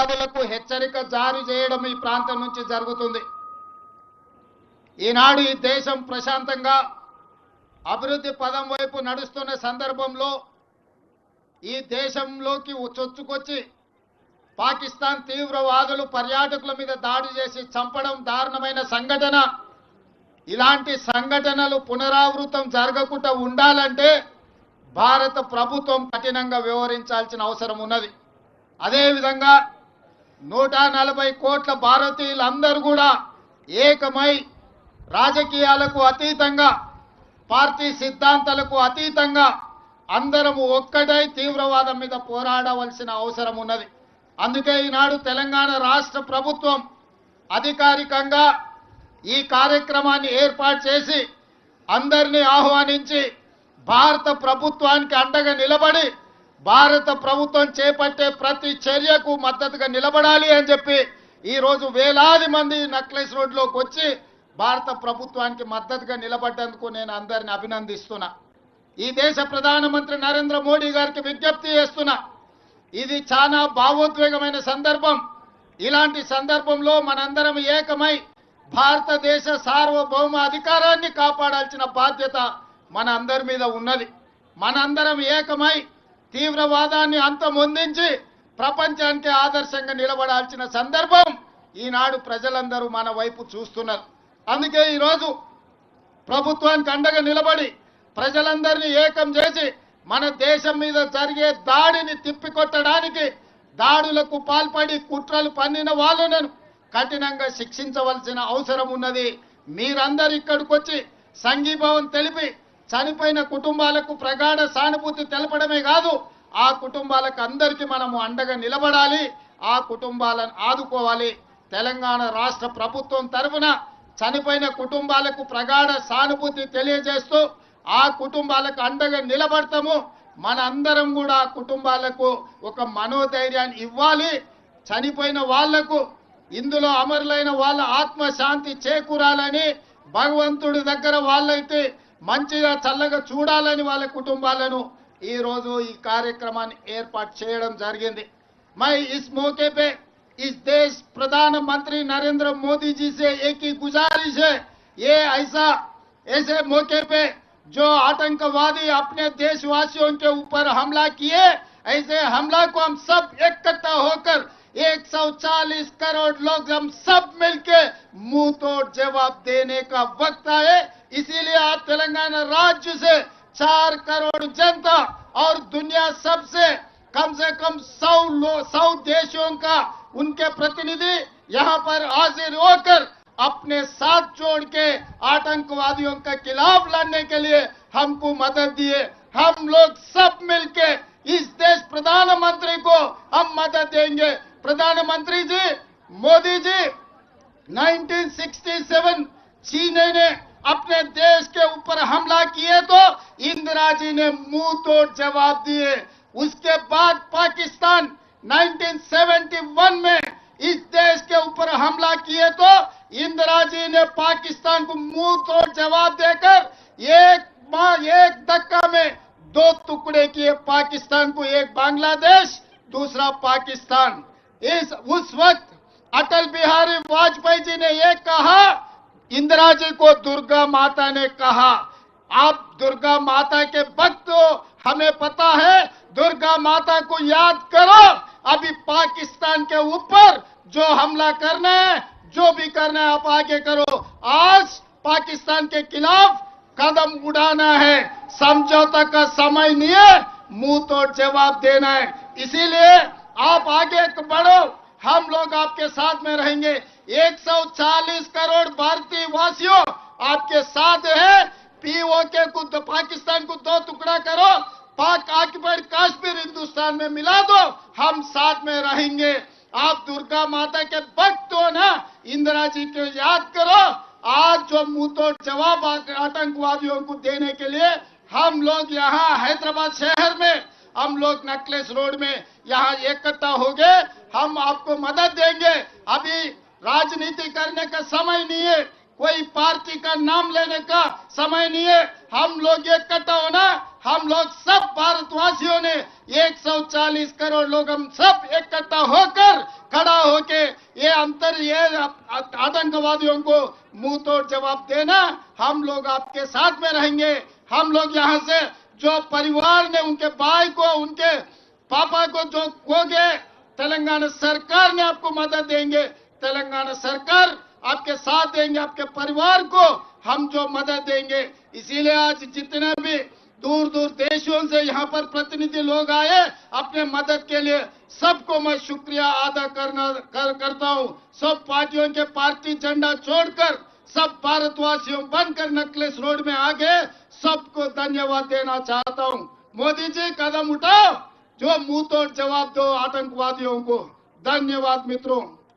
తీవ్రవాదులకు హెచ్చరిక జారీ చేయడం ఈ ప్రాంతం నుంచి జరుగుతుంది. ఈనాడు ఈ దేశం ప్రశాంతంగా అభివృద్ధి పదం వైపు నడుస్తున్న సందర్భంలో ఈ దేశంలోకి చొచ్చుకొచ్చి పాకిస్తాన్ తీవ్రవాదులు పర్యాటకుల మీద దాడి చేసి చంపడం దారుణమైన సంఘటన. ఇలాంటి సంఘటనలు పునరావృతం జరగకుండా ఉండాలంటే భారత ప్రభుత్వం కఠినంగా వ్యవహరించాల్సిన అవసరం ఉన్నది. అదేవిధంగా 140 కోట్ల భారతీయులందరూ కూడా ఏకమై రాజకీయాలకు అతీతంగా పార్టీ సిద్ధాంతాలకు అతీతంగా అందరము ఒక్కటై తీవ్రవాదం మీద పోరాడవలసిన అవసరం ఉన్నది. అందుకే ఈనాడు తెలంగాణ రాష్ట్ర ప్రభుత్వం అధికారికంగా ఈ కార్యక్రమాన్ని ఏర్పాటు చేసి అందరినీ ఆహ్వానించి భారత ప్రభుత్వానికి అండగా నిలబడి భారత ప్రభుత్వం చేపట్టే ప్రతి చర్యకు మద్దతుగా నిలబడాలి అని చెప్పి ఈరోజు వేలాది మంది నక్లెస్ రోడ్లోకి వచ్చి భారత ప్రభుత్వానికి మద్దతుగా నిలబడ్డందుకు నేను అందరిని అభినందిస్తున్నా. ఈ దేశ ప్రధానమంత్రి నరేంద్ర మోడీ గారికి విజ్ఞప్తి చేస్తున్నా. ఇది చాలా భావోద్వేగమైన సందర్భం. ఇలాంటి సందర్భంలో మనందరం ఏకమై భారతదేశ సార్వభౌమ అధికారాన్ని కాపాడాల్సిన బాధ్యత మన అందరి మీద ఉన్నది. మనందరం ఏకమై తీవ్రవాదాన్ని అంతమొందించి ప్రపంచానికి ఆదర్శంగా నిలబడాల్సిన సందర్భం ఈనాడు ప్రజలందరూ మన వైపు చూస్తున్నారు. అందుకే ఈరోజు ప్రభుత్వానికి అండగా నిలబడి ప్రజలందరినీ ఏకం చేసి మన దేశం మీద జరిగే దాడిని తిప్పికొట్టడానికి దాడులకు పాల్పడి కుట్రలు పన్నిన వాళ్ళను కఠినంగా శిక్షించవలసిన అవసరం ఉన్నది. మీరందరూ ఇక్కడికి వచ్చి సంఘీభావం తెలిపి చనిపోయిన కుటుంబాలకు ప్రగాఢ సానుభూతి తెలపడమే కాదు, ఆ కుటుంబాలకు అందరికీ మనము అండగా నిలబడాలి, ఆ కుటుంబాలను ఆదుకోవాలి. తెలంగాణ రాష్ట్ర ప్రభుత్వం తరఫున చనిపోయిన కుటుంబాలకు ప్రగాఢ సానుభూతి తెలియజేస్తూ ఆ కుటుంబాలకు అండగా నిలబడతాము. మన అందరం కూడా ఆ కుటుంబాలకు ఒక మనోధైర్యాన్ని ఇవ్వాలి. చనిపోయిన వాళ్లకు ఇందులో అమరులైన వాళ్ళ ఆత్మశాంతి చేకూరాలని భగవంతుడి దగ్గర వాళ్ళైతే మంచిగా చల్లగా చూడాలని వాళ్ళ కుటుంబాలను ఈ రోజు ఈ కార్యక్రమాన్ని ఏర్పాటు చేయడం జరిగింది. मैं इस मौके पे इस देश प्रधानमंत्री नरेंद्र मोदी जी से एक ही गुजारिश है, ये ऐसे मौके पे जो आतंकवादी अपने देशवासियों के ऊपर हमला किए, ऐसे हमला को हम सब इकट्ठा होकर 140 करोड़ लोग हम सब मिलके मुंह तोड़ जवाब देने का वक्त आए। इसीलिए आज तेलंगाना राज्य से 4 करोड़ जनता और दुनिया सबसे कम से कम 100 देशों का उनके प्रतिनिधि यहाँ पर हाजिर होकर अपने साथ जोड़ के आतंकवादियों के खिलाफ लड़ने के लिए हमको मदद दिए। हम लोग सब मिलके इस देश प्रधानमंत्री को हम मदद देंगे। प्रधानमंत्री जी मोदी जी 1967 चीन ने अपने देश के ऊपर हमला किए तो इंदिरा जी ने मुंह तोड़ जवाब दिए। उसके बाद पाकिस्तान 1971 में इस देश के ऊपर हमला किए तो इंदिरा जी ने पाकिस्तान को मुंह तोड़ जवाब देकर एक धक्का में 2 टुकड़े किए पाकिस्तान को, एक बांग्लादेश दूसरा पाकिस्तान। उस वक्त अटल बिहारी वाजपेयी जी ने ये कहा, इंदिरा जी को दुर्गा माता ने कहा, आप दुर्गा माता के भक्त हो, हमें पता है, दुर्गा माता को याद करो। अभी पाकिस्तान के ऊपर जो हमला करना है, जो भी करना है आप आगे करो। आज पाकिस्तान के खिलाफ कदम उड़ाना है, समझौता का समय नहीं है, मुंह तोड़ जवाब देना है। इसीलिए आप आगे बढ़ो, हम लोग आपके साथ में रहेंगे। 140 करोड़ भारतीय वासियों आपके साथ है। पीओके को पाकिस्तान को 2 टुकड़ा करो, पाक ऑक्युपाइड कश्मीर हिंदुस्तान में मिला दो, हम साथ में रहेंगे। आप दुर्गा माता के भक्त हो ना, इंदिरा जी को याद करो। आज जो मुंह तोड़ जवाब आतंकवादियों को देने के लिए हम लोग यहाँ हैदराबाद शहर में, हम लोग नक्लेस रोड में यहाँ इकट्ठा हो गए, हम आपको मदद देंगे। अभी राजनीति करने का समय नहीं है, कोई पार्टी का नाम लेने का समय नहीं है। हम लोग इकट्ठा होना, हम लोग सब भारतवासियों ने 140 करोड़ लोग हम सब इकट्ठा होकर खड़ा होके ये आतंकवादियों को मुंह तोड़ जवाब देना। हम लोग आपके साथ में रहेंगे। हम लोग यहाँ से जो परिवार ने उनके भाई को, उनके पापा को जो खो गए, तेलंगाना सरकार ने आपको मदद देंगे। तेलंगाना सरकार आपके साथ देंगे, आपके परिवार को हम जो मदद देंगे। इसीलिए आज जितने भी दूर दूर देशों से यहाँ पर प्रतिनिधि लोग आए अपने मदद के लिए, सबको मैं शुक्रिया अदा करता हूँ। सब पार्टियों के पार्टी झंडा छोड़कर सब भारतवासियों बनकर नकलेस रोड में आ गए, सबको धन्यवाद देना चाहता हूँ। मोदी जी कदम उठाओ, जो मुंह तोड़ जवाब दो आतंकवादियों को। धन्यवाद मित्रों।